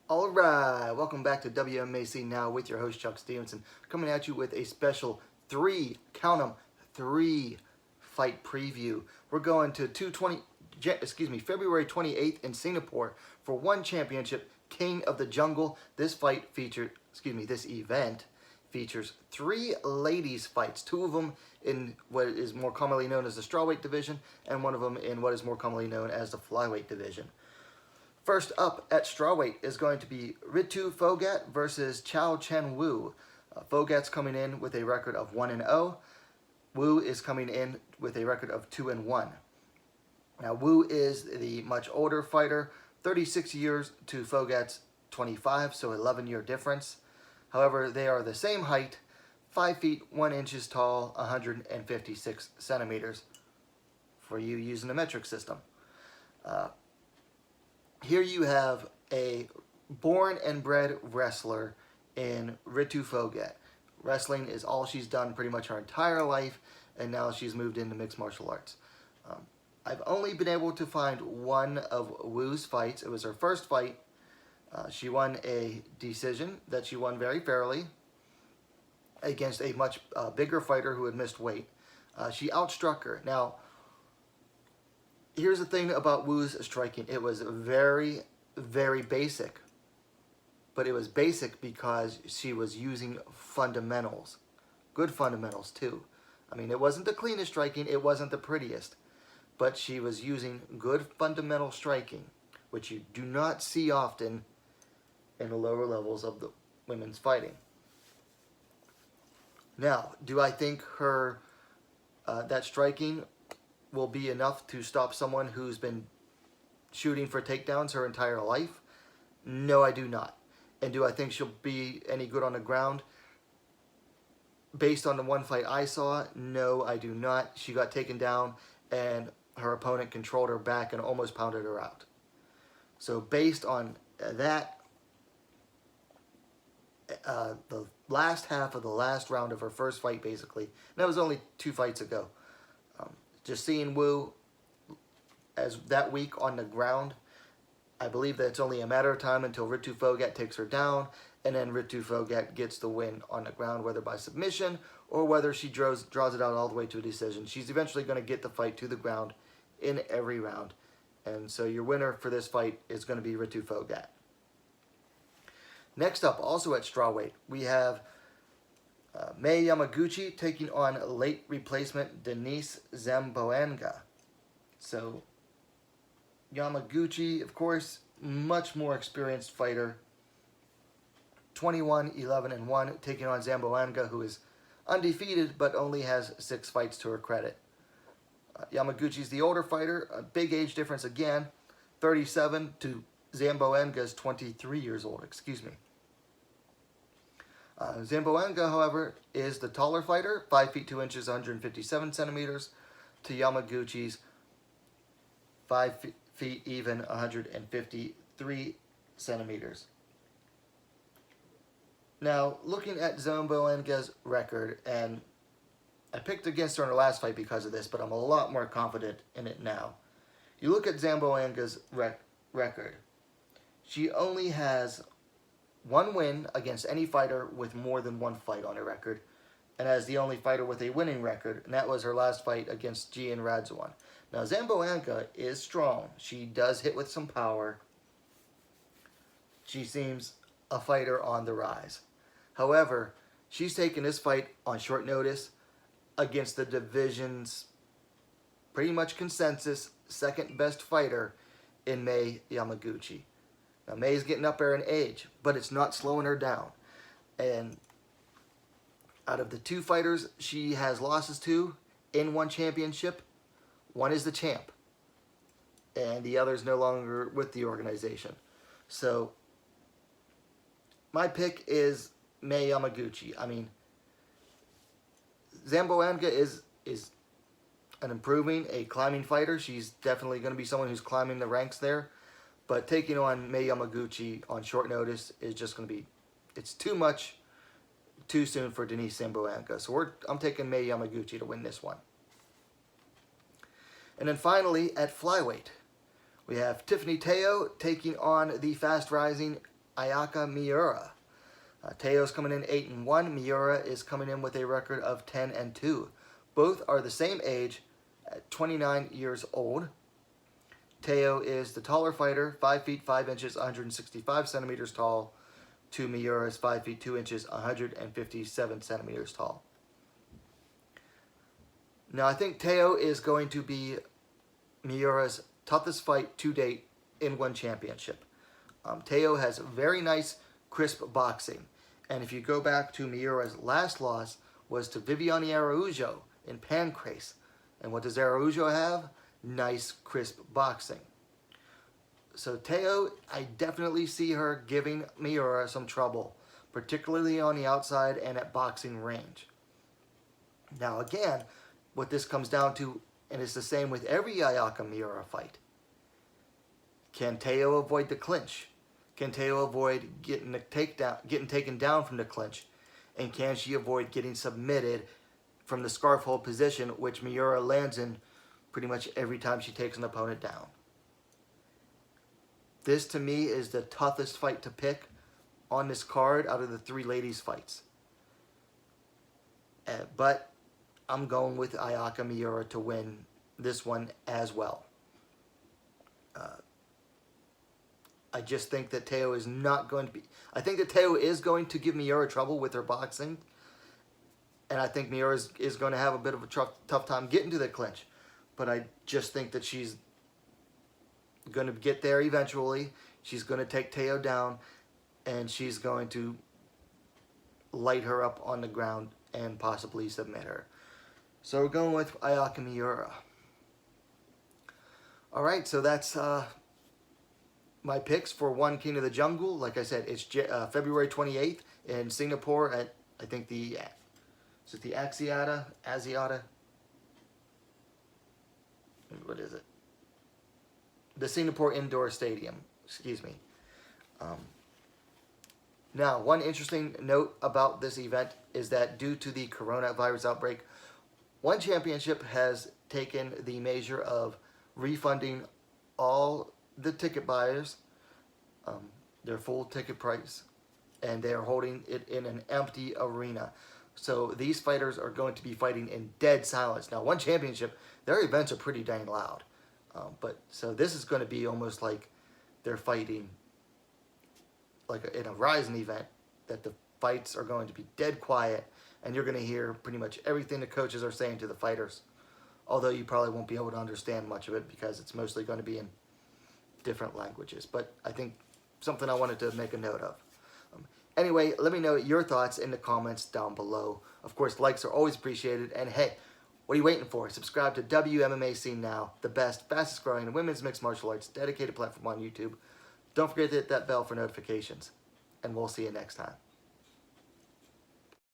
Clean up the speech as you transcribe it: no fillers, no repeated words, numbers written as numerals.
All right, welcome back to WMMA now with your host Chuck Stevenson, coming at you with a special count 'em, three fight preview. We're going to February 28th in Singapore for one championship, King of the Jungle. This event features three ladies fights, two of them in what is more commonly known as the Strawweight division, and one of them in what is more commonly known as the Flyweight division. First up at Strawweight is going to be Phogat versus Chen. Phogat's coming in with a record of 1-0. Wu is coming in with a record of 2-1. Now Wu is the much older fighter, 36 years to Phogat's 25, so 11-year difference. However, they are the same height, 5 feet 1 inches tall, 156 centimeters for you using the metric system. Here you have a born and bred wrestler in Ritu Phogat. Wrestling is all she's done pretty much her entire life, and now she's moved into mixed martial arts. I've only been able to find one of Wu's fights. It was her first fight. She won a decision that she won very fairly against a much bigger fighter who had missed weight. She outstruck her. Now, here's the thing about Wu's striking. It was very, very basic. But it was basic because she was using fundamentals. Good fundamentals, too. I mean, it wasn't the cleanest striking. It wasn't the prettiest. But she was using good fundamental striking, which you do not see often in the lower levels of the women's fighting. Now, do I think her that striking will be enough to stop someone who's been shooting for takedowns her entire life? No, I do not. And do I think she'll be any good on the ground? Based on the one fight I saw, no, I do not. She got taken down and her opponent controlled her back and almost pounded her out. So based on that, the last half of the last round of her first fight, basically, and that was only 2 fights ago, just seeing Wu as that weak on the ground, I believe that it's only a matter of time until Ritu Phogat takes her down, and then Ritu Phogat gets the win on the ground, whether by submission or whether she draws it out all the way to a decision. She's eventually going to get the fight to the ground in every round. And so your winner for this fight is going to be Ritu Phogat. Next up, also at Strawweight, we have Mei Yamaguchi taking on late replacement Denice Zamboanga. So Yamaguchi, of course, much more experienced fighter. 21-11-1, taking on Zamboanga, who is undefeated but only has 6 fights to her credit. Yamaguchi's the older fighter, a big age difference again, 37 to Zamboanga's 23 years old, Zamboanga, however, is the taller fighter, 5 feet 2 inches, 157 centimeters, to Yamaguchi's 5 feet even, 153 centimeters. Now, looking at Zamboanga's record, and I picked against her in her last fight because of this, but I'm a lot more confident in it now. You look at Zamboanga's record. She only has 1 win against any fighter with more than 1 fight on her record, and as the only fighter with a winning record, and that was her last fight against Gian Radzuan. Now, Zamboanga is strong. She does hit with some power. She seems a fighter on the rise. However, she's taken this fight on short notice against the division's pretty much consensus second best fighter in Mei Yamaguchi. Now, Mei's getting up there in age, but it's not slowing her down. And out of the 2 fighters she has losses to in one championship, one is the champ, and the other is no longer with the organization. So my pick is Mei Yamaguchi. I mean, Zamboanga is an improving, a climbing fighter. She's definitely going to be someone who's climbing the ranks there. But taking on Mei Yamaguchi on short notice is just going to be, it's too much, too soon for Denice Zamboanga. So I'm taking Mei Yamaguchi to win this one. And then finally, at Flyweight, we have Iffany taking on the fast-rising Ayaka Miura. Teo's coming in 8-1. Miura is coming in with a record of 10-2. Both are the same age, at 29 years old. Teo is the taller fighter, 5 feet 5 inches, 165 centimeters tall, to Miura's 5 feet 2 inches, 157 centimeters tall. Now, I think Teo is going to be Miura's toughest fight to date in one championship. Teo has very nice, crisp boxing. And if you go back to Miura's last loss was to Viviane Araújo in Pancrase. And what does Araújo have? Nice, crisp boxing. So Teo, I definitely see her giving Miura some trouble, particularly on the outside and at boxing range. Now again, what this comes down to, and it's the same with every Ayaka Miura fight, can Teo avoid the clinch? Can Teo avoid getting taken down from the clinch? And can she avoid getting submitted from the scarf hold position, which Miura lands in pretty much every time she takes an opponent down? This, to me, is the toughest fight to pick on this card out of the 3 ladies' fights. But I'm going with Ayaka Miura to win this one as well. I just think that Teo is not going to be... I think that Teo is going to give Miura trouble with her boxing. And I think Miura is going to have a bit of a tough time getting to the clinch. But I just think that she's going to get there eventually. She's going to take Teo down. And she's going to light her up on the ground and possibly submit her. So we're going with Ayaka Miura. Alright, so that's... my picks for One King of the Jungle. Like I said, it's February 28th in Singapore at, I think, is it the Asiata? What is it? The Singapore Indoor Stadium, excuse me. Now, one interesting note about this event is that due to the coronavirus outbreak, One Championship has taken the measure of refunding all the ticket buyers their full ticket price, and they are holding it in an empty arena. So these fighters are going to be fighting in dead silence. Now, One Championship, their events are pretty dang loud, but so this is going to be almost like they're fighting like in a Ryzen event, that the fights are going to be dead quiet, and you're going to hear pretty much everything the coaches are saying to the fighters, although you probably won't be able to understand much of it because it's mostly going to be in different languages. But I think something I wanted to make a note of. Anyway, let me know your thoughts in the comments down below. Of course, likes are always appreciated. And hey, what are you waiting for? Subscribe to WMMA Scene Now, the best, fastest growing women's mixed martial arts dedicated platform on YouTube. Don't forget to hit that bell for notifications. And we'll see you next time.